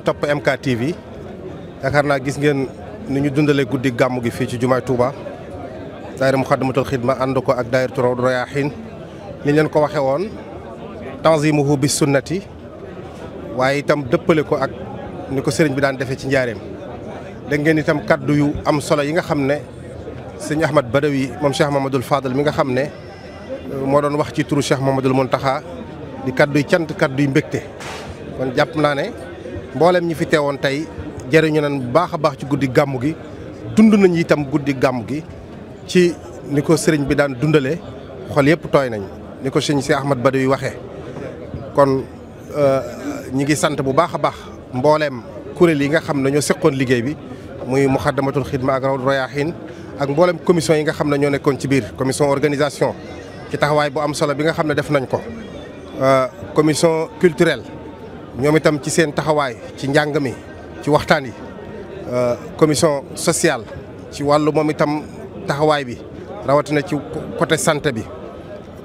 topp MK TV yaakaar naa gis ngeen ni ñu dundalee guddi gàmmu gi fii ci jumaay Touba daayira Muxaddamatul Xidma ànd ko ak daayira Rawdu Rayaahiin ni leen ko waxee woon tanzimuhu bis sunnati waaye itam dëppale ko ak ni ko sëriñ bi daan defee ci njaareem dégg ngeen itam kaddu yu am solo yi nga xam ne sëñ Ahmad Badawi moom Cheikh Mamadou Fadal mi nga xam ne moo doon wax ci turu Cheikh Mamadou Muntaxa di kaddu yu cant kaddu yu mbégte kon jàpp naa ne mboolem ñi fi teewoon tey jëriñu nañ bu baax a baax ci guddi gàmmu gi dund nañ itam guddi gàmmu gi ci ni ko sëriñ bi daan dundalee xol yëpp tooy nañ ni ko sëñ si Ahmad Badawi waxee. kon ñi ngi sant bu baax a baax mbooleem kuréel yi nga xam ne ñoo seqoon liggéey bi muy Muxaddamatul Xidma ak Rawdu Rayaahiin ak mboolem commission yi nga xam ne ñoo nekkoon ci biir commission organisation ci taxawaay bu am solo bi nga xam ne def nañ ko commission culturelle. ñoom itam ci seen taxawaay ci njàng mi ci waxtaan yi commission sociale ci wàllu moom itam taxawaay bi rawatina ci côté santé bi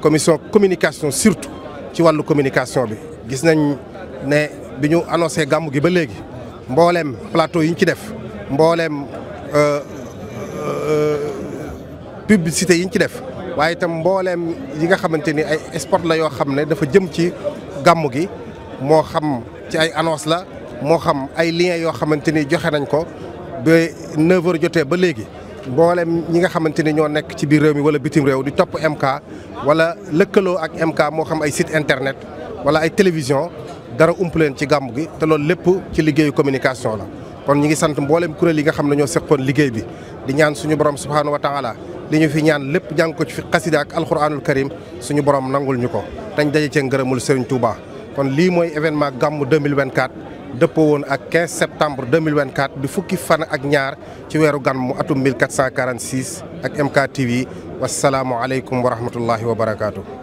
commission communication surtout ci wàllu communication bi gis nañ ne bi ñu annoncé gàmmu gi ba léegi mbooleem plateau yi ñu ci def mbooleem publicité yi ñu ci def waaye itam mbooleem yi nga xamante ni ay sport la yoo xam ne dafa jëm ci gàmmu gi moo xam ci ay annonce la moo xam ay liens yoo xamante ni joxe nañ ko ba 9h jotee ba léegi mboolem ñi nga xamante ni ñoo nekk ci biir réew mi wala bitim réew di topp MK wala lëkkaloo ak MK moo xam ay site internet wala ay télévision dara ump leen ci gàmmu gi te loolu lépp ci liggéeyu communication la. kon ñi ngi sant mboolem kuréel yi nga xam ne ñoo seqoon liggéey bi di ñaan suñu borom subhaanahu wa taala li ñu fi ñaan lépp jàng ko ci fi xasida ak alquranul karim suñu borom nangul ñu ko dañ daje cee ngërëmul Serigne Touba. kon lii mooy événement gàmmu 2024 dëppoo woon ak 15 septembre 2024 di fukki fan ak ñaar ci weeru gàmmu atum 1446 ak MK TV wasalaamualeykum wa rahmatullahi wa barakaatu.